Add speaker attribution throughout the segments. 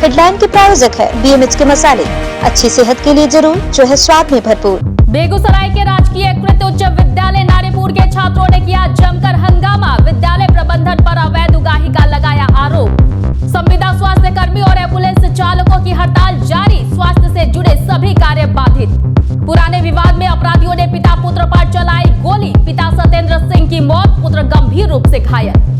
Speaker 1: Headline के प्रायोजक है BMH के मसाले, अच्छी सेहत के लिए जरूर, जो है स्वाद में भरपूर।
Speaker 2: बेगूसराय के राजकीय कृत उच्च विद्यालय नारीपुर के छात्रों ने किया जमकर हंगामा, विद्यालय प्रबंधन पर अवैध उगाही का लगाया आरोप। संविदा स्वास्थ्य कर्मी और एम्बुलेंस चालकों की हड़ताल जारी, स्वास्थ्य से जुड़े सभी कार्य बाधित। पुराने विवाद में अपराधियों ने पिता पुत्र पर चलाई गोली, पिता सत्येंद्र सिंह की मौत, पुत्र गंभीर रूप से घायल।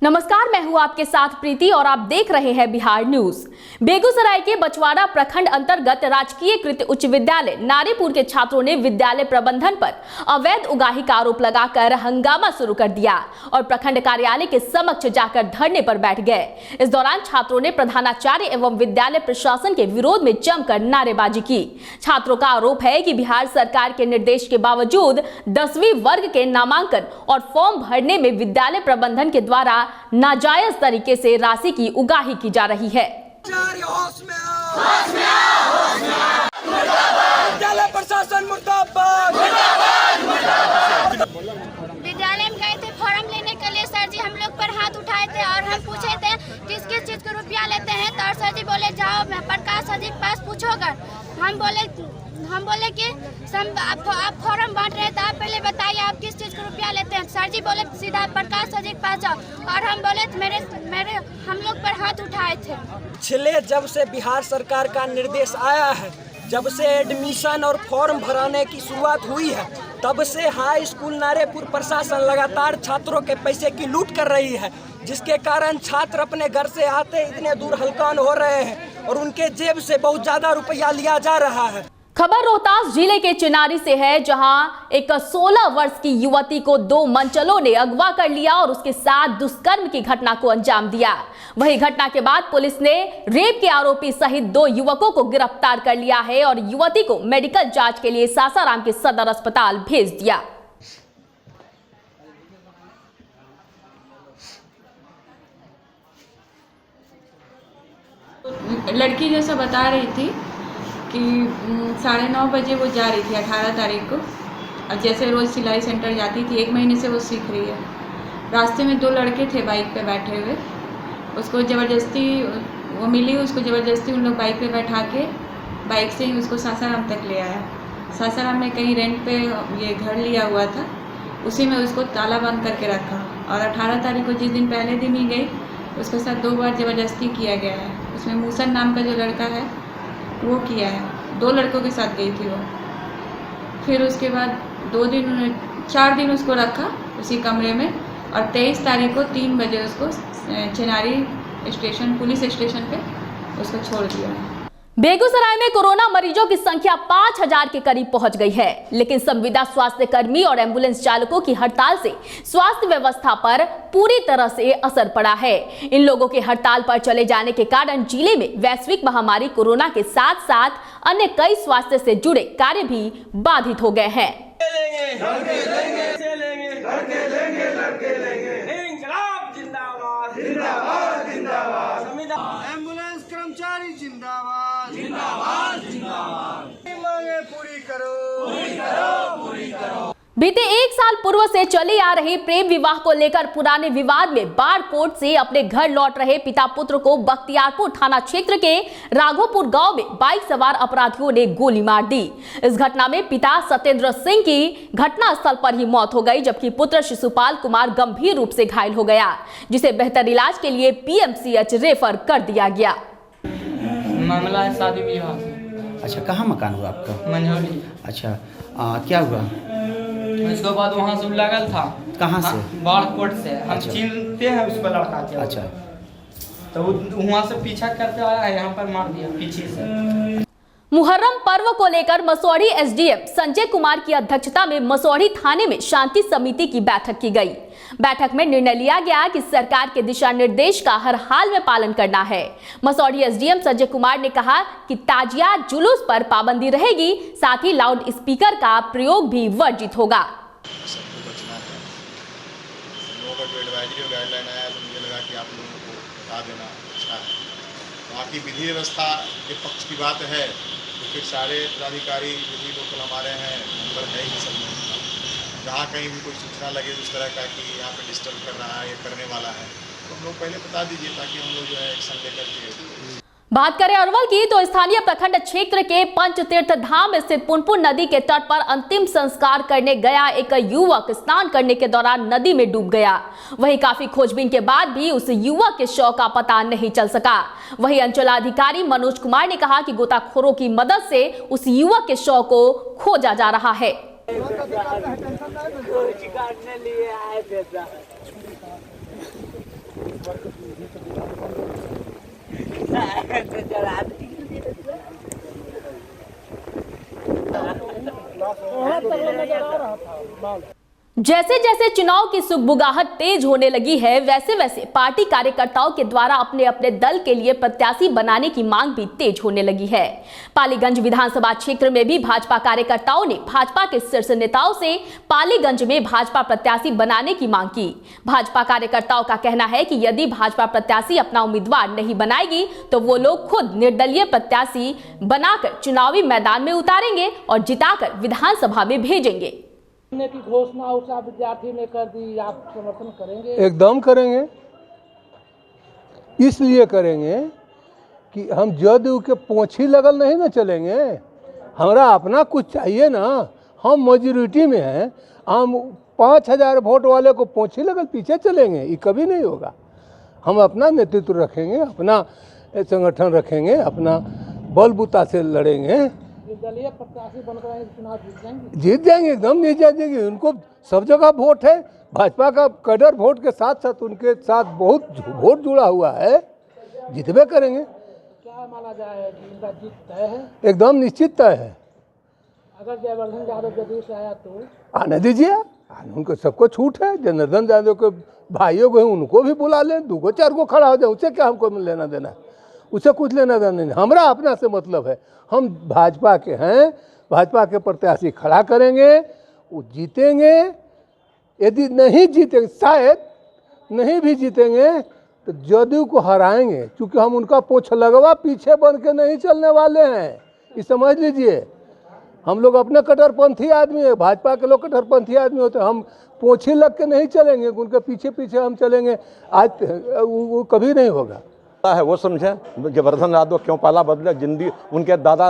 Speaker 2: नमस्कार, मैं हूं आपके साथ प्रीति और आप देख रहे हैं बिहार न्यूज। बेगूसराय के बछवाड़ा प्रखंड अंतर्गत राजकीय कृत उच्च विद्यालय नारीपुर के छात्रों ने विद्यालय प्रबंधन पर अवैध उगाही का आरोप लगाकर हंगामा शुरू कर दिया और प्रखंड कार्यालय के समक्ष जाकर धरने पर बैठ गए। इस दौरान छात्रों ने प्रधानाचार्य एवं विद्यालय प्रशासन के विरोध में जमकर नारेबाजी की। छात्रों का आरोप है कि बिहार सरकार के निर्देश के बावजूद 10वीं वर्ग के नामांकन और फॉर्म भरने में विद्यालय प्रबंधन के द्वारा नाजायज तरीके से राशि की उगाही की जा रही है।
Speaker 3: विद्यालय प्रशासन मुर्दाबाद।
Speaker 4: विद्यालय में गए थे फॉर्म लेने के लिए, सर जी हम लोग पर हाथ उठाए थे और हम पूछे थे किस किस चीज का रुपया लेते हैं, तो सर जी बोले जाओ प्रकाश सर जी के पास पूछोगा। हम बोले कि आप फॉर्म बांट रहे थे, आप पहले बताइए आप किस चीज का रुपया लेते हैं। सर जी बोले सीधा प्रकाश सर जी के पास जाओ, और हम बोले मेरे हम लोग पर हाथ उठाए थे।
Speaker 3: पिछले जब से बिहार सरकार का निर्देश आया है, जब से एडमिशन और फॉर्म भराने की शुरुआत हुई है, तब से हाई स्कूल नारेपुर प्रशासन लगातार छात्रों के पैसे की लूट कर रही है, जिसके कारण छात्र अपने घर से आते इतने दूर हलकान हो रहे हैं और उनके जेब से बहुत ज्यादा रुपया लिया जा रहा है।
Speaker 2: खबर रोहतास जिले के चिनारी से है, जहां एक 16 वर्ष की युवती को 2 मंचलों ने अगवा कर लिया और उसके साथ दुष्कर्म की घटना को अंजाम दिया। वही घटना के बाद पुलिस ने रेप के आरोपी सहित 2 युवकों को गिरफ्तार कर लिया है और युवती को मेडिकल जांच के लिए सासाराम के सदर अस्पताल भेज दिया।
Speaker 5: लड़की जैसा बता रही थी कि 9:30 बजे वो जा रही थी 18 तारीख को, और जैसे रोज़ सिलाई सेंटर जाती थी, 1 महीने से वो सीख रही है। रास्ते में 2 लड़के थे बाइक पे बैठे हुए, उसको ज़बरदस्ती वो मिली, उसको ज़बरदस्ती उन लोग बाइक पे बैठा के बाइक से ही उसको सासाराम तक ले आया। सासाराम में कहीं रेंट पे ये घर लिया हुआ था, उसी में उसको ताला बंद करके रखा, और 18 तारीख को जिस दिन पहले दिन ही गई, उसके साथ 2 बार ज़बरदस्ती किया गया है। उसमें मूसन नाम का जो लड़का है वो किया है, 2 लड़कों के साथ गई थी वो। फिर उसके बाद 4 दिन उसको रखा उसी कमरे में, और 23 तारीख को 3 बजे उसको चिनारी स्टेशन पुलिस स्टेशन पे उसको छोड़ दिया है।
Speaker 2: बेगूसराय में कोरोना मरीजों की संख्या 5000 के करीब पहुंच गई है, लेकिन संविदा स्वास्थ्य कर्मी और एम्बुलेंस चालकों की हड़ताल से स्वास्थ्य व्यवस्था पर पूरी तरह से असर पड़ा है। इन लोगों के हड़ताल पर चले जाने के कारण जिले में वैश्विक महामारी कोरोना के साथ साथ अन्य कई स्वास्थ्य से जुड़े कार्य भी बाधित हो गए हैं।
Speaker 3: एम्बुलेंस कर्मचारी जिंदाबाद, जिंदाबाद, जिंदाबाद। मांगे पूरी करो, पूरी करो, पूरी करो।
Speaker 2: बीते 1 साल पूर्व से चली आ रही प्रेम विवाह को लेकर पुराने विवाद में बाढ़कोट से अपने घर लौट रहे पिता पुत्र को बख्तियारपुर थाना क्षेत्र के राघोपुर गांव में बाइक सवार अपराधियों ने गोली मार दी। इस घटना में पिता सत्येंद्र सिंह की घटनास्थल पर ही मौत हो गई, जबकि पुत्र शिशुपाल कुमार गंभीर रूप से घायल हो गया, जिसे बेहतर इलाज के लिए PMCH रेफर कर दिया गया।
Speaker 6: मामला है शादी विवाह।
Speaker 7: अच्छा, कहाँ मकान हुआ आपका?
Speaker 6: मंझौली।
Speaker 7: अच्छा, क्या हुआ?
Speaker 6: उसके बाद वहाँ से लगल था।
Speaker 7: कहाँ से?
Speaker 6: बाढ़कोट से। हम
Speaker 7: अच्छा।
Speaker 6: चिनते हैं उसको लड़का के।
Speaker 7: अच्छा,
Speaker 6: तो वहाँ से पीछा करते आया, यहाँ पर मार दिया पीछे से।
Speaker 2: मुहर्रम पर्व को लेकर मसौढ़ी SDM संजय कुमार की अध्यक्षता में मसौढ़ी थाने में शांति समिति की बैठक की गई। बैठक में निर्णय लिया गया कि सरकार के दिशा निर्देश का हर हाल में पालन करना है। मसौढ़ी SDM संजय कुमार ने कहा कि ताजिया जुलूस पर पाबंदी रहेगी, साथ ही लाउड स्पीकर का प्रयोग भी वर्जित होगा।
Speaker 8: सबको बचना है। लोगों का जो एडवाइजरी और गाइडलाइन आया तो मुझे लगा कि आप लोगों को बता देना अच्छा है। बाकी विधि व्यवस्था के पक्ष की बात है तो फिर सारे पदाधिकारी जो भी लोकल हमारे हैं नंबर है ही सब। जहाँ कहीं भी कोई सूचना लगे उस तरह का कि यहाँ पे डिस्टर्ब कर रहा है या करने वाला है तो हम लोग पहले बता दीजिए ताकि हम लोग जो है एक्शन लेकर के।
Speaker 2: बात करें अरवल की तो स्थानीय प्रखंड क्षेत्र के पंचतीर्थ धाम स्थित पुनपुन नदी के तट पर अंतिम संस्कार करने गया एक युवक स्नान करने के दौरान नदी में डूब गया। वहीं काफी खोजबीन के बाद भी उस युवक के शव का पता नहीं चल सका। वहीं अंचलाधिकारी मनोज कुमार ने कहा कि गोताखोरों की मदद से उस युवक के शव को खोजा जा रहा है। जैसे जैसे चुनाव की सुगबुगाहट तेज होने लगी है, वैसे वैसे पार्टी कार्यकर्ताओं के द्वारा अपने अपने दल के लिए प्रत्याशी बनाने की मांग भी तेज होने लगी है। पालीगंज विधानसभा क्षेत्र में भी भाजपा कार्यकर्ताओं ने भाजपा के शीर्ष नेताओं से पालीगंज में भाजपा प्रत्याशी बनाने की मांग की। भाजपा कार्यकर्ताओं का कहना है कि यदि भाजपा प्रत्याशी अपना उम्मीदवार नहीं बनाएगी तो वो लोग खुद निर्दलीय प्रत्याशी बनाकर चुनावी मैदान में उतारेंगे और जिताकर विधानसभा में भेजेंगे।
Speaker 9: की घोषणा उषा विद्यार्थी ने कर दी, आप समर्थन करेंगे?
Speaker 10: एकदम करेंगे। इसलिए करेंगे कि हम जदयू के पोंछी लगल नहीं ना चलेंगे। हमारा अपना कुछ चाहिए ना। हम मेजोरिटी में हैं, हम 5000 वोट वाले को पोंछी लगल पीछे चलेंगे, ये कभी नहीं होगा। हम अपना नेतृत्व रखेंगे, अपना संगठन रखेंगे, अपना बलबूता से लड़ेंगे।
Speaker 9: दलीय प्रत्याशी बनकर चुनाव
Speaker 10: जीत जाएंगे, एकदम नहीं जाएंगे। उनको सब जगह वोट है। भाजपा का कैडर वोट के साथ साथ उनके साथ बहुत वोट जुड़ा हुआ है, जीतबे करेंगे।
Speaker 9: क्या माना जाए कि इनका जीत तय है?
Speaker 10: एकदम निश्चित तय है।
Speaker 9: अगर जयवर्धन यादव जदयू से आया तो
Speaker 10: आने दीजिए, उनको सबको छूट है। जनार्दन यादव के भाइयों को उनको भी बुला लें, 2-4 को खड़ा हो जाए, उससे क्या हमको लेना देना है? उसे कुछ लेना देना नहीं। हमारा अपना से मतलब है। हम भाजपा के हैं, भाजपा के प्रत्याशी खड़ा करेंगे, वो जीतेंगे। यदि नहीं जीतेंगे, शायद नहीं भी जीतेंगे, तो जदयू को हराएंगे, क्योंकि हम उनका पोछ लगवा पीछे बन के नहीं चलने वाले हैं। ये समझ लीजिए। हम लोग अपने कट्टरपंथी आदमी है, भाजपा के लोग कट्टरपंथी आदमी होते हैं। हम पोछी लग के नहीं चलेंगे, उनके पीछे पीछे हम चलेंगे। आज वो कभी नहीं होगा
Speaker 11: है। वो समझे जयवर्धन यादव क्यों पाला बदले। जिंदगी उनके दादा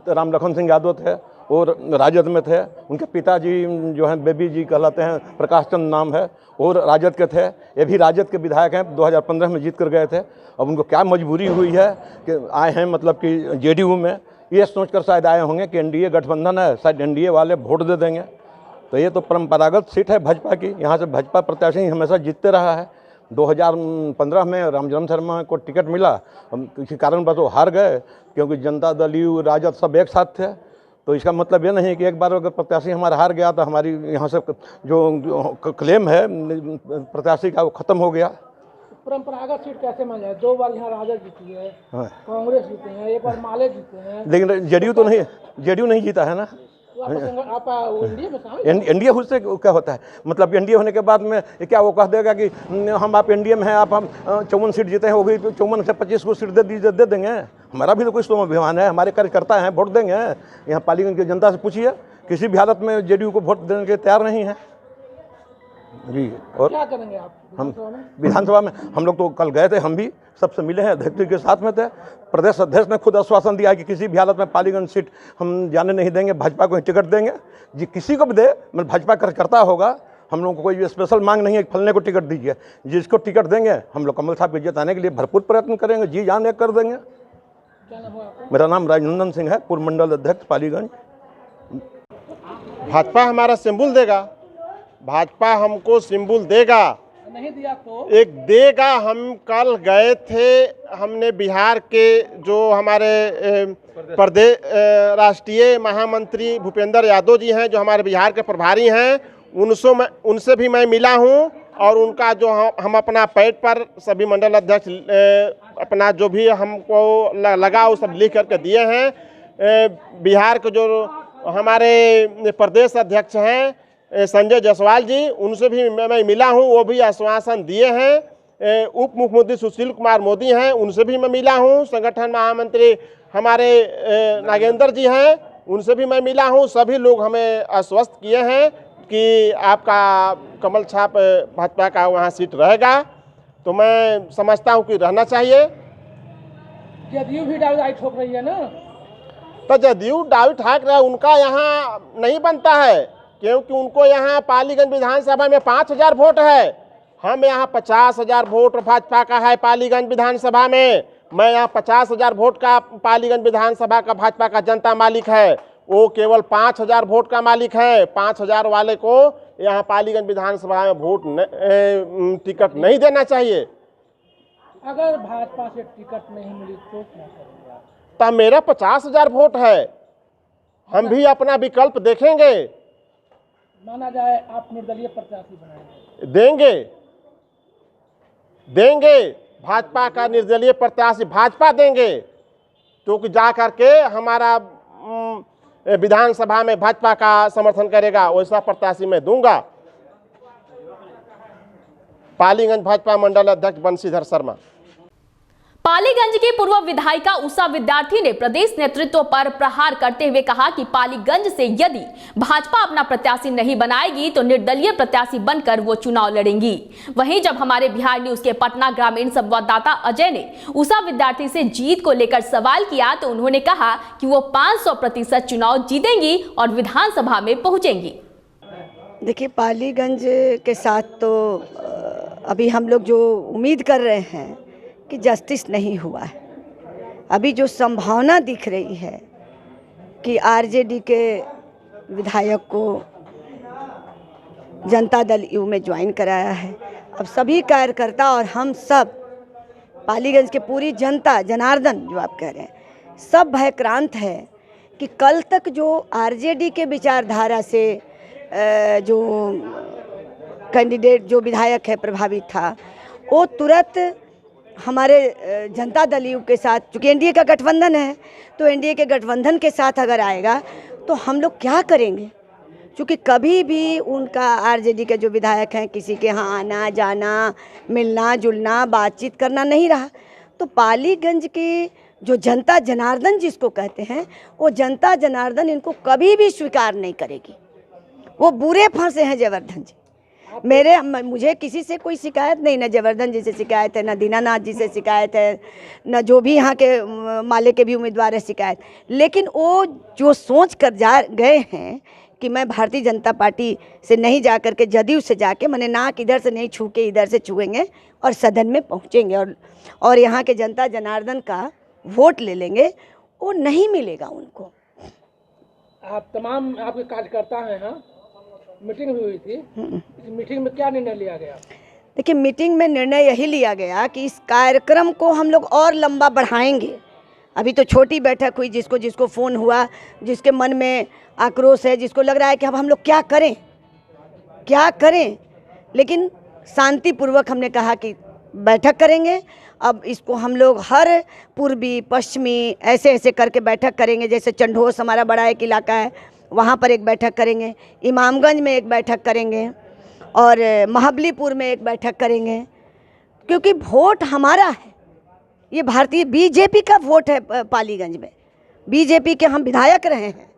Speaker 11: राम लखन सिंह यादव थे और राजद में थे। उनके पिताजी जो हैं बेबी जी कहलाते हैं, प्रकाश चंद नाम है, और राजद के थे। ये भी राजद के विधायक हैं, 2015 में जीत कर गए थे। अब उनको क्या मजबूरी हुई है कि आए हैं मतलब कि जेडीयू में, ये सोचकर शायद आए होंगे कि एनडीए गठबंधन है, शायद एनडीए वाले वोट दे देंगे। तो ये तो परंपरागत सीट है भाजपा की। यहाँ से भाजपा प्रत्याशी हमेशा जीतते रहा है। 2015 में रामजन्म शर्मा को टिकट मिला, हम किसी कारण बस वो हार गए, क्योंकि जनता दल यू राजद सब एक साथ थे। तो इसका मतलब ये नहीं कि एक बार अगर प्रत्याशी हमारा हार गया तो हमारी यहाँ से जो क्लेम है प्रत्याशी का वो खत्म हो गया।
Speaker 9: परंपरागत सीट कैसे मान जाए? 2 बार यहाँ राजद जीती है, कांग्रेस जीते हैं, एक बार माले जीते हैं,
Speaker 11: लेकिन जेडीयू नहीं जीता है ना। एनडीए उससे क्या होता है? मतलब एनडीए होने के बाद में क्या वो कह देगा कि हम आप एनडीए में हैं, आप हम 54 सीट जीते हैं, हो गई 54 से 25 को सीट दे देंगे। हमारा भी तो कोई स्वाभिमान है, हमारे कार्यकर्ता हैं, वोट देंगे। यहाँ पालीगंज की जनता से पूछिए, किसी भी हालत में जेडीयू को वोट देने के तैयार नहीं है जी। और
Speaker 9: क्या करेंगे आप
Speaker 11: हम विधानसभा में? हम लोग तो कल गए थे, हम भी सबसे मिले हैं, अध्यक्ष के साथ में थे। प्रदेश अध्यक्ष ने खुद आश्वासन दिया कि किसी भी हालत में पालीगंज सीट हम जाने नहीं देंगे, भाजपा को ही टिकट देंगे जी। किसी को भी दे, मतलब भाजपा कार्यकर्ता होगा, हम लोग को कोई स्पेशल मांग नहीं है फलने को टिकट दीजिए। जिसको टिकट देंगे हम लोग कमल साहब को जिताने के लिए भरपूर प्रयत्न करेंगे, जी जान एक कर देंगे। मेरा नाम राजनंदन सिंह है, पूर्व मंडल अध्यक्ष पालीगंज।
Speaker 12: भाजपा हमारा सिंबल देगा, भाजपा हमको सिंबल देगा,
Speaker 9: नहीं दिया तो
Speaker 12: एक देगा। हम कल गए थे, हमने बिहार के जो हमारे प्रदेश राष्ट्रीय महामंत्री भूपेंद्र यादव जी हैं, जो हमारे बिहार के प्रभारी हैं, उनसे भी मैं मिला हूं। और उनका जो हम अपना पैड पर सभी मंडल अध्यक्ष अपना जो भी हमको लगा वो सब लिख करके दिए हैं। बिहार के जो हमारे प्रदेश अध्यक्ष हैं संजय जायसवाल जी, उनसे भी मैं मिला हूं, वो भी आश्वासन दिए हैं। उप मुख्यमंत्री सुशील कुमार मोदी हैं, उनसे भी मैं मिला हूं। संगठन महामंत्री हमारे नागेंद्र जी हैं, उनसे भी मैं मिला हूं। सभी लोग हमें आश्वस्त किए हैं कि आपका कमल छाप भाजपा का वहाँ सीट रहेगा। तो मैं समझता हूं कि रहना चाहिए।
Speaker 9: जदयू भी दावेदारी ठोक रही है ना।
Speaker 12: तो जदयू दावी ठाक रहा है, उनका यहाँ नहीं बनता है, क्योंकि उनको यहाँ पालीगंज विधानसभा में 5,000 वोट है। हम यहाँ 50,000 वोट भाजपा का है पालीगंज विधानसभा में। मैं यहाँ 50,000 वोट का पालीगंज विधानसभा का भाजपा का जनता मालिक है, वो केवल 5,000 वोट का मालिक है। 5,000 वाले को यहाँ पालीगंज विधानसभा में वोट टिकट नहीं देना चाहिए।
Speaker 9: अगर भाजपा से टिकट नहीं मिली तो क्या करेंगे आप?
Speaker 12: तो मेरा 50,000 वोट है, हम भी अपना विकल्प देखेंगे।
Speaker 9: माना जाए आप निर्दलीय प्रत्याशी बनाएंगे?
Speaker 12: देंगे भाजपा का निर्दलीय प्रत्याशी भाजपा देंगे, क्योंकि जा करके हमारा विधानसभा में भाजपा का समर्थन करेगा, वैसा प्रत्याशी मैं दूंगा। पालीगंज भाजपा मंडल अध्यक्ष बंशीधर शर्मा।
Speaker 2: पालीगंज की पूर्व विधायिका उषा विद्यार्थी ने प्रदेश नेतृत्व पर प्रहार करते हुए कहा कि पालीगंज से यदि भाजपा अपना प्रत्याशी नहीं बनाएगी तो निर्दलीय प्रत्याशी बनकर वो चुनाव लड़ेंगी। वहीं जब हमारे बिहार न्यूज के पटना ग्रामीण संवाददाता अजय ने उषा विद्यार्थी से जीत को लेकर सवाल किया तो उन्होंने कहा कि वो 500% चुनाव जीतेंगी और विधानसभा में पहुंचेंगी।
Speaker 13: देखिए, पालीगंज के साथ तो अभी हम लोग जो उम्मीद कर रहे हैं कि जस्टिस नहीं हुआ है। अभी जो संभावना दिख रही है कि आरजेडी के विधायक को जनता दल यू में ज्वाइन कराया है, अब सभी कार्यकर्ता और हम सब पालीगंज के पूरी जनता, जनार्दन जो आप कह रहे हैं, सब भयक्रांत है कि कल तक जो आरजेडी के विचारधारा से जो कैंडिडेट, जो विधायक है प्रभावित था, वो तुरंत हमारे जनता दल यू के साथ, चूँकि एनडीए का गठबंधन है, तो एनडीए के गठबंधन के साथ अगर आएगा तो हम लोग क्या करेंगे? क्योंकि कभी भी उनका आरजेडी के जो विधायक हैं किसी के यहाँ आना जाना, मिलना जुलना, बातचीत करना नहीं रहा। तो पालीगंज की जो जनता जनार्दन जिसको कहते हैं, वो जनता जनार्दन इनको कभी भी स्वीकार नहीं करेगी। वो बुरे फंसे हैं जयवर्धन जी। मुझे किसी से कोई शिकायत नहीं, न जयवर्धन जी से शिकायत है, न दीनानाथ जी से शिकायत है, न जो भी यहाँ के माले के भी उम्मीदवार है शिकायत। लेकिन वो जो सोच कर जा गए हैं कि मैं भारतीय जनता पार्टी से नहीं जा कर के जदयू से जाके, मैंने नाक इधर से नहीं छू के इधर से छुएंगे और सदन में पहुँचेंगे और यहाँ के जनता जनार्दन का वोट ले लेंगे, वो नहीं मिलेगा उनको।
Speaker 9: आप तमाम आपके कार्यकर्ता हैं, हाँ, मीटिंग भी हुई थी, इस मीटिंग में क्या निर्णय लिया गया?
Speaker 13: देखिए, मीटिंग में निर्णय यही लिया गया कि इस कार्यक्रम को हम लोग और लंबा बढ़ाएंगे। अभी तो छोटी बैठक हुई, जिसको जिसको फ़ोन हुआ, जिसके मन में आक्रोश है, जिसको लग रहा है कि अब हम लोग क्या करें, लेकिन शांतिपूर्वक हमने कहा कि बैठक करेंगे। अब इसको हम लोग हर पूर्वी पश्चिमी ऐसे ऐसे करके बैठक करेंगे। जैसे चंडोस हमारा बड़ा एक इलाका है, वहाँ पर एक बैठक करेंगे, इमामगंज में एक बैठक करेंगे और महाबलीपुर में एक बैठक करेंगे, क्योंकि वोट हमारा है। ये भारतीय बीजेपी का वोट है। पालीगंज में बीजेपी के हम विधायक रहे हैं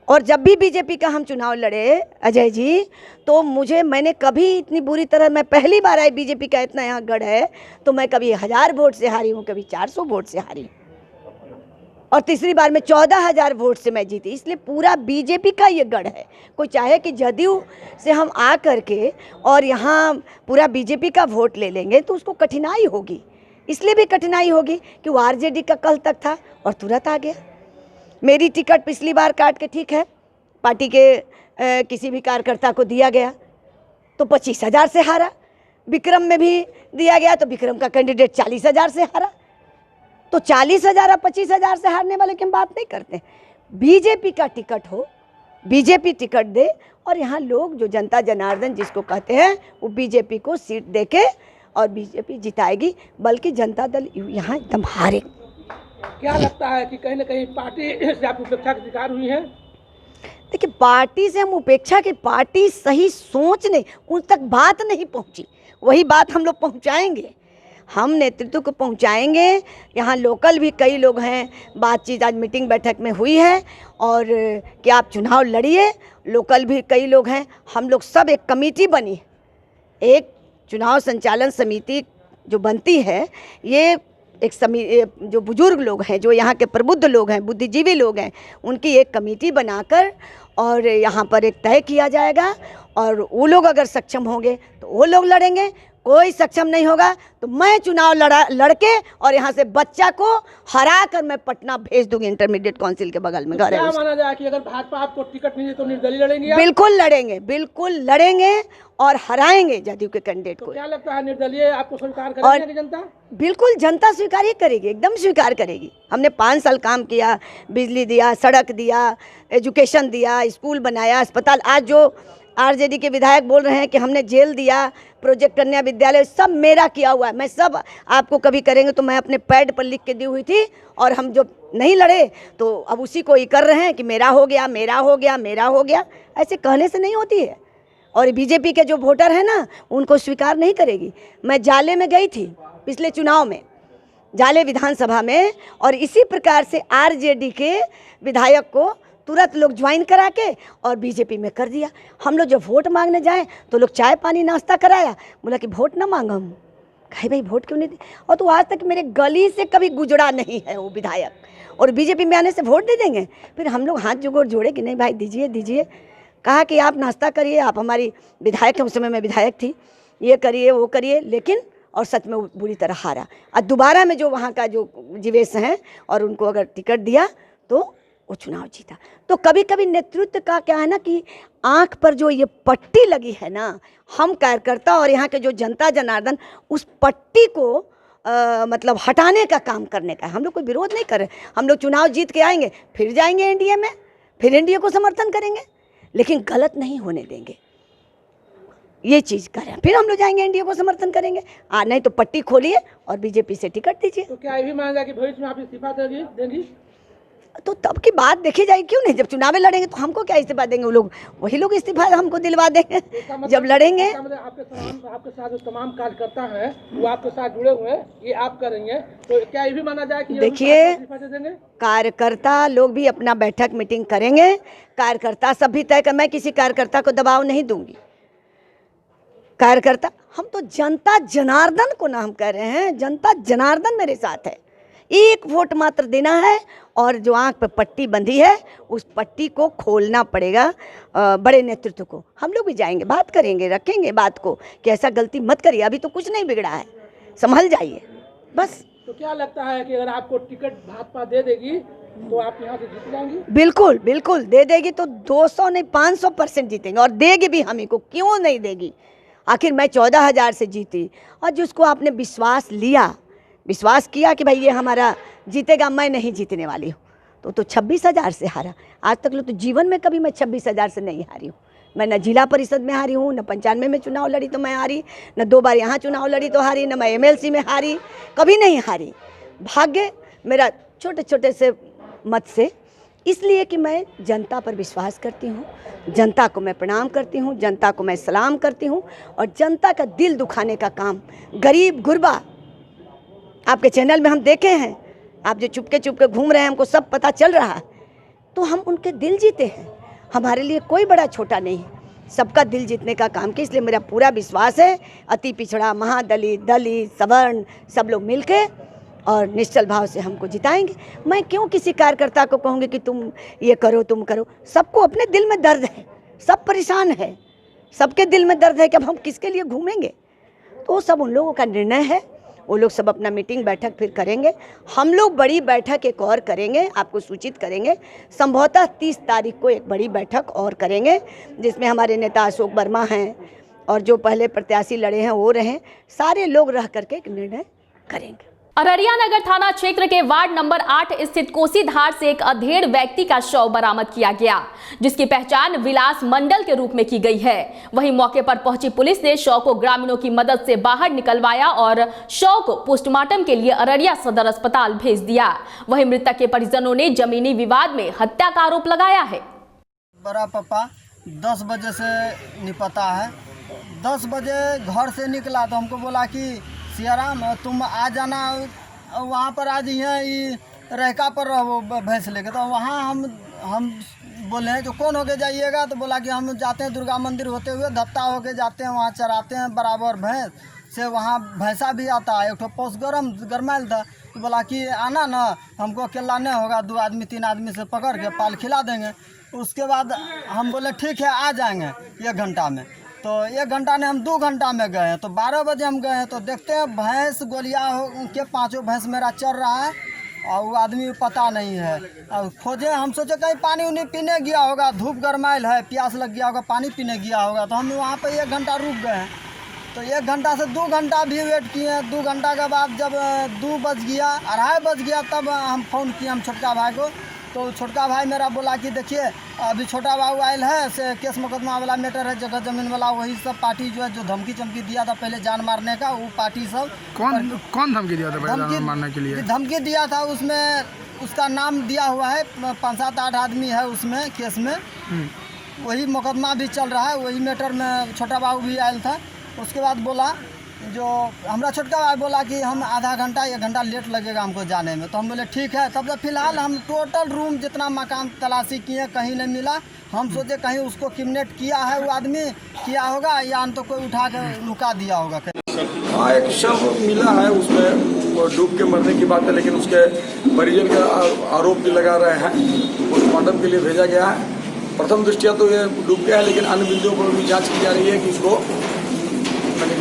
Speaker 13: और जब भी बीजेपी का हम चुनाव लड़े अजय जी, तो मैंने कभी इतनी बुरी तरह, मैं पहली बार आई, बीजेपी का इतना यहाँ गढ़ है, तो मैं कभी 1000 वोट से हारी हूँ, कभी 400 वोट से हारी, और तीसरी बार में 14,000 वोट से मैं जीती। इसलिए पूरा बीजेपी का ये गढ़ है। कोई चाहे कि जदयू से हम आ करके और यहाँ पूरा बीजेपी का वोट ले लेंगे तो उसको कठिनाई होगी। इसलिए भी कठिनाई होगी कि वो आरजेडी का कल तक था और तुरंत आ गया। मेरी टिकट पिछली बार काट के, ठीक है, पार्टी के किसी भी कार्यकर्ता को दिया गया तो 25,000 से हारा। विक्रम में भी दिया गया तो विक्रम का कैंडिडेट 40,000 से हारा। तो 40,000 और 25,000 से हारने वाले की हम बात नहीं करते। बीजेपी का टिकट हो, बीजेपी टिकट दे और यहाँ लोग जो जनता जनार्दन जिसको कहते हैं, वो बीजेपी को सीट देके और बीजेपी जिताएगी, बल्कि जनता दल यहाँ एकदम हारे।
Speaker 9: क्या लगता है कि कहीं ना कहीं पार्टी से आप उपेक्षा के शिकार हुई हैं?
Speaker 13: देखिए, पार्टी से हम उपेक्षा की, पार्टी सही सोच नहीं, उन तक बात नहीं पहुँची। वही बात हम लोग पहुँचाएंगे, हम नेतृत्व को पहुंचाएंगे। यहाँ लोकल भी कई लोग हैं, बातचीत आज मीटिंग बैठक में हुई है और कि आप चुनाव लड़िए। लोकल भी कई लोग हैं, हम लोग सब एक कमेटी बनी, एक चुनाव संचालन समिति जो बनती है, ये जो बुजुर्ग लोग हैं, जो यहाँ के प्रबुद्ध लोग हैं, बुद्धिजीवी लोग हैं, उनकी एक कमेटी बनाकर और यहाँ पर एक तय किया जाएगा और वो लोग अगर सक्षम होंगे तो वो लोग लड़ेंगे, कोई सक्षम नहीं होगा तो मैं चुनाव लड़के और यहाँ से बच्चा को हरा कर मैं पटना भेज दूंगी, इंटरमीडिएट काउंसिल के बगल में घर है।
Speaker 9: क्या माना जाए कि अगर भाजपा आपको टिकट नहीं दे तो निर्दलीय लड़ेंगे?
Speaker 13: बिल्कुल लड़ेंगे और हराएंगे जदयू के कैंडिडेट को।
Speaker 9: क्या लगता है निर्दलीय आपको स्वीकार करेगी जनता?
Speaker 13: बिल्कुल जनता स्वीकार ही करेगी, एकदम स्वीकार करेगी। हमने 5 साल काम किया, बिजली दिया, सड़क दिया, एजुकेशन दिया, स्कूल बनाया, अस्पताल। आज जो आरजेडी के विधायक बोल रहे हैं कि हमने जेल दिया, प्रोजेक्ट कन्या विद्यालय, सब मेरा किया हुआ है। मैं सब आपको कभी करेंगे तो मैं अपने पैड पर लिख के दी हुई थी और हम जो नहीं लड़े तो अब उसी को ही कर रहे हैं कि मेरा हो गया, मेरा हो गया, मेरा हो गया। ऐसे कहने से नहीं होती है। और बीजेपी के जो वोटर हैं ना, उनको स्वीकार नहीं करेगी। मैं जाले में गई थी पिछले चुनाव में, जाले विधानसभा में, और इसी प्रकार से आरजेडी के विधायक को तुरंत लोग ज्वाइन करा के और बीजेपी में कर दिया। हम लोग जब वोट मांगने जाएं तो लोग चाय पानी नाश्ता कराया, बोला कि वोट ना मांगो। हम कहे भाई वोट क्यों नहीं दी? और तो आज तक मेरे गली से कभी गुजरा नहीं है वो विधायक, और बीजेपी में आने से वोट दे देंगे। फिर हम लोग हाथ जोड़े कि नहीं भाई दीजिए दीजिए। कहा कि आप नाश्ता करिए, आप हमारी विधायक हैं, उस समय मैं विधायक थी, ये करिए वो करिए, लेकिन और सच में वो बुरी तरह हारा। और दोबारा में जो वहाँ का जो जीवेश हैं और उनको अगर टिकट दिया तो वो चुनाव जीता। तो कभी कभी नेतृत्व का क्या है ना कि आंख पर जो ये पट्टी लगी है ना, हम कार्यकर्ता और यहाँ के जो जनता जनार्दन, उस पट्टी को मतलब हटाने का काम करने का है। हम लोग कोई विरोध नहीं कर रहे। हम लोग चुनाव जीत के आएंगे, फिर जाएंगे एनडीए में, फिर एनडीए को समर्थन करेंगे, लेकिन गलत नहीं होने देंगे। ये चीज़ करें, फिर हम लोग जाएंगे एनडीए को समर्थन करेंगे। नहीं तो पट्टी खोलिए और बीजेपी से टिकट दीजिए।
Speaker 9: तो क्या ये भी माना जाए कि भविष्य में आप इस्तीफा देंगी?
Speaker 13: तो तब की बात देखी जाएगी, क्यों नहीं? जब चुनाव लड़ेंगे तो हमको क्या इस्तीफा देंगे? वो लोग, वही लोग इस्तीफा हमको दिलवा देंगे जब लड़ेंगे।
Speaker 9: आपके साथ जो तमाम कार्यकर्ता हैं वो आपके साथ जुड़े हुए हैं, ये आप करेंगे, तो क्या ये भी माना जाए कि
Speaker 13: देखिए कार्यकर्ता लोग भी अपना बैठक मीटिंग करेंगे, कार्यकर्ता सब भी तय कर। मैं किसी कार्यकर्ता को दबाव नहीं दूंगी। कार्यकर्ता, हम तो जनता जनार्दन को ना हम कह रहे हैं, जनता जनार्दन मेरे साथ है। एक वोट मात्र देना है और जो आंख पे पट्टी बंधी है उस पट्टी को खोलना पड़ेगा बड़े नेतृत्व को। हम लोग भी जाएंगे, बात करेंगे, रखेंगे बात को कि ऐसा गलती मत करिए, अभी तो कुछ नहीं बिगड़ा है, संभल जाइए बस।
Speaker 9: तो क्या लगता है कि अगर आपको टिकट भाजपा दे देगी तो आप यहाँ से जीत जाएंगी?
Speaker 13: बिल्कुल बिल्कुल, दे देगी तो 200 नहीं 500% जीतेंगे, और देगी भी हम ही को। क्यों नहीं देगी? आखिर मैं 14,000 से जीती, और जिसको आपने विश्वास किया कि भाई ये हमारा जीतेगा, मैं नहीं जीतने वाली हूँ, तो 26,000 से हारा। आज तक लो तो जीवन में कभी मैं 26,000 से नहीं हारी हूँ। मैं न जिला परिषद में हारी हूँ, न 95 में चुनाव लड़ी तो मैं हारी, न 2 बार यहाँ चुनाव लड़ी तो हारी, न मैं MLC में हारी, कभी नहीं हारी। भाग्य मेरा छोटे छोटे से मत से, इसलिए कि मैं जनता पर विश्वास करती हूँ, जनता को मैं प्रणाम करती हूँ, जनता को मैं सलाम करती हूँ, और जनता का दिल दुखाने का काम, गरीब गुरबा, आपके चैनल में हम देखे हैं, आप जो चुपके घूम रहे हैं, हमको सब पता चल रहा है, तो हम उनके दिल जीते हैं। हमारे लिए कोई बड़ा छोटा नहीं है, सबका दिल जीतने का काम किया। इसलिए मेरा पूरा विश्वास है, अति पिछड़ा, महादलित, दलित, सवर्ण सब लोग मिलके और निश्चल भाव से हमको जिताएंगे। मैं क्यों किसी कार्यकर्ता को कहूँगी कि तुम ये करो, तुम करो? सबको अपने दिल में दर्द है, सब परेशान है, सबके दिल में दर्द है कि अब हम किसके लिए घूमेंगे। तो सब उन लोगों का निर्णय है, वो लोग सब अपना मीटिंग बैठक फिर करेंगे। हम लोग बड़ी बैठक एक और करेंगे, आपको सूचित करेंगे। संभवतः 30 तारीख को एक बड़ी बैठक और करेंगे, जिसमें हमारे नेता अशोक वर्मा हैं और जो पहले प्रत्याशी लड़े हैं वो रहें, सारे लोग रह करके एक निर्णय करेंगे।
Speaker 2: अररिया नगर थाना क्षेत्र के वार्ड नंबर 8 स्थित कोसी धार से एक अधेड़ व्यक्ति का शव बरामद किया गया, जिसकी पहचान विलास मंडल के रूप में की गई है। वहीं मौके पर पहुंची पुलिस ने शव को ग्रामीणों की मदद से बाहर निकलवाया और शव को पोस्टमार्टम के लिए अररिया सदर अस्पताल भेज दिया। वहीं मृतक के परिजनों ने जमीनी विवाद में हत्या का आरोप लगाया है।
Speaker 14: बड़ा पापा 10 बजे से निपटा है, 10 बजे घर से निकला तो हमको बोला कि सियाराम तुम आ जाना वहाँ पर, आज यहाँ रहका पर रहो भैंस लेके। तो वहाँ हम बोले हैं जो कौन होके जाइएगा, तो बोला कि हम जाते हैं दुर्गा मंदिर होते हुए धत्ता होके जाते हैं, वहाँ चराते हैं बराबर भैंस से, वहाँ भैंसा भी आता है। एक ठो पोस गरमाइल था, तो बोला कि आना ना, हमको अकेला नहीं होगा, 2 आदमी 3 आदमी से पकड़ के पाल खिला देंगे। उसके बाद हम बोले ठीक है आ जाएंगे 1 घंटा में। तो 1 घंटा ने हम 2 घंटा में गए, तो 12 बजे हम गए हैं तो देखते हैं भैंस गोलिया हो के 5 भैंस मेरा चल रहा है और वो आदमी पता नहीं है। और खोजे, हम सोचे कहीं पानी उनी पीने गया होगा, धूप गरमाइल है, प्यास लग गया होगा, पानी पीने गया होगा। तो हम वहाँ पे 1 घंटा रुक गए हैं। तो 1 घंटा से 2 घंटा भी वेट किए। 2 घंटा के बाद जब 2 बज गया, 2:30 बज गया, तब हम फ़ोन किए हम छोटका भाई को। तो छोटका भाई मेरा बोला कि देखिए अभी छोटा बाबू आयल है, से केस मुकदमा वाला मैटर है, जगह ज़मीन वाला, वही सब पार्टी जो है जो धमकी चमकी दिया था पहले जान मारने का, वो पार्टी सब।
Speaker 15: कौन धमकी दिया था पहले जान मारने के लिए?
Speaker 14: धमकी दिया था, उसमें उसका नाम दिया हुआ है, 5-7-8 आदमी है उसमें केस में। वही मुकदमा भी चल रहा है, वही मैटर में छोटा बाबू भी आयल था। उसके बाद बोला जो हमारा छोटका भाई बोला कि हम आधा घंटा 1 घंटा लेट लगेगा हमको जाने में। तो हम बोले ठीक है। तब तक फिलहाल हम टोटल रूम जितना मकान तलाशी किए, कहीं नहीं मिला। हम सोचे कहीं उसको किडनैप किया है वो आदमी, किया होगा या तो कोई उठा के लुका दिया होगा।
Speaker 16: हाँ, एक शव मिला है, उसमें वो डूब के मरने की बात है, लेकिन उसके परिजन का आरोप भी लगा रहे हैं। पोस्टमार्टम के लिए भेजा गया है। प्रथम दृष्टिया तो ये डूब गया है, लेकिन अन्य बिंदुओं पर भी जाँच की जा रही है कि उसको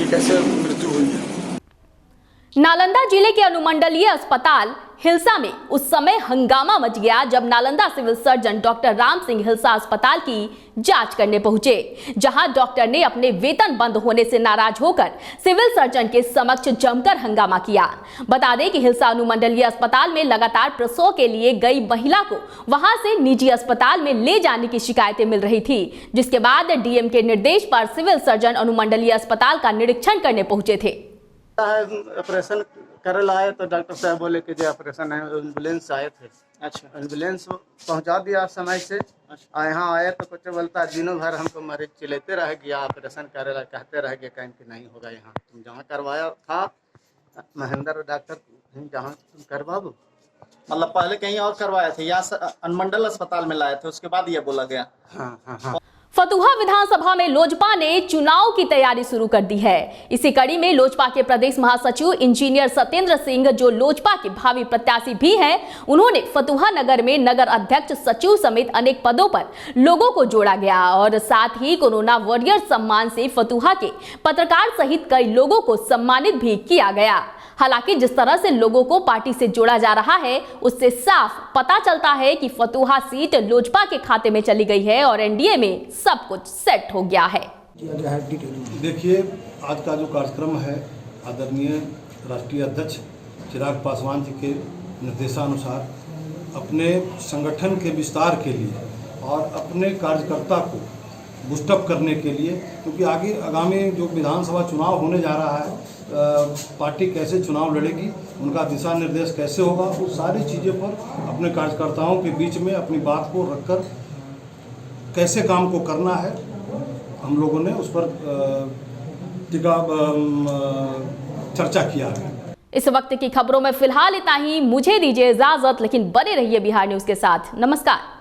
Speaker 16: कैसे मृत्यु हुई है।
Speaker 2: नालंदा जिले के अनुमंडलीय अस्पताल हिलसा में उस समय हंगामा मच गया जब Nalanda civil surgeon doctor Ram Singh Hilsa अस्पताल की जांच करने पहुंचे, जहां डॉक्टर ने अपने वेतन बंद होने से नाराज होकर सिविल सर्जन के समक्ष जमकर हंगामा किया। बता दें कि हिलसा अनुमंडलीय अस्पताल में लगातार प्रसव के लिए गई महिला को वहां से निजी अस्पताल में ले जाने की शिकायतें मिल रही थी, जिसके बाद डीएम के निर्देश पर सिविल सर्जन अनुमंडलीय अस्पताल का निरीक्षण करने पहुंचे थे।
Speaker 17: ऑपरेशन करे लाए तो डॉक्टर साहब बोले कि जो ऑपरेशन है, एम्बुलेंस आए थे। अच्छा, एम्बुलेंस पहुंचा दिया समय से। अच्छा, यहाँ आए तो कुछ बोलता दिनों भर हमको मरीज चिल्लाते रह गया, ऑपरेशन करे ला कहते रह गए, कहीं कि नहीं होगा। यहाँ तुम जहाँ करवाया था महेंद्र डॉक्टर, जहाँ तुम करवाओ,
Speaker 18: मतलब पहले कहीं और करवाए थे या अनुमंडल अस्पताल में लाए थे, उसके बाद ये बोला गया।
Speaker 17: हाँ।
Speaker 2: फतुहा विधानसभा में लोजपा ने चुनाव की तैयारी शुरू कर दी है। इसी कड़ी में लोजपा के प्रदेश महासचिव इंजीनियर सत्येंद्र सिंह, जो लोजपा के भावी प्रत्याशी भी हैं, उन्होंने फतुहा नगर में नगर अध्यक्ष, सचिव समेत अनेक पदों पर लोगों को जोड़ा गया और साथ ही कोरोना वॉरियर सम्मान से फतुहा के पत्रकार सहित कई लोगों को सम्मानित भी किया गया। हालांकि जिस तरह से लोगों को पार्टी से जोड़ा जा रहा है, उससे साफ पता चलता है कि फतुहा सीट लोजपा के खाते में चली गई है और एनडीए में सब कुछ सेट हो गया है।
Speaker 19: देखिए, आज का जो कार्यक्रम है, आदरणीय राष्ट्रीय अध्यक्ष चिराग पासवान जी के निर्देशानुसार अपने संगठन के विस्तार के लिए और अपने कार्यकर्ता को बूस्टअप करने के लिए, क्योंकि आगामी जो विधानसभा चुनाव होने जा रहा है, पार्टी कैसे चुनाव लड़ेगी, उनका दिशा निर्देश कैसे होगा, उस सारी चीज़ों पर अपने कार्यकर्ताओं के बीच में अपनी बात को रखकर कैसे काम को करना है, हम लोगों ने उस पर चर्चा किया है।
Speaker 2: इस वक्त की खबरों में फिलहाल इतना ही। मुझे दीजिए इजाजत, लेकिन बने रहिए बिहार न्यूज के साथ। नमस्कार।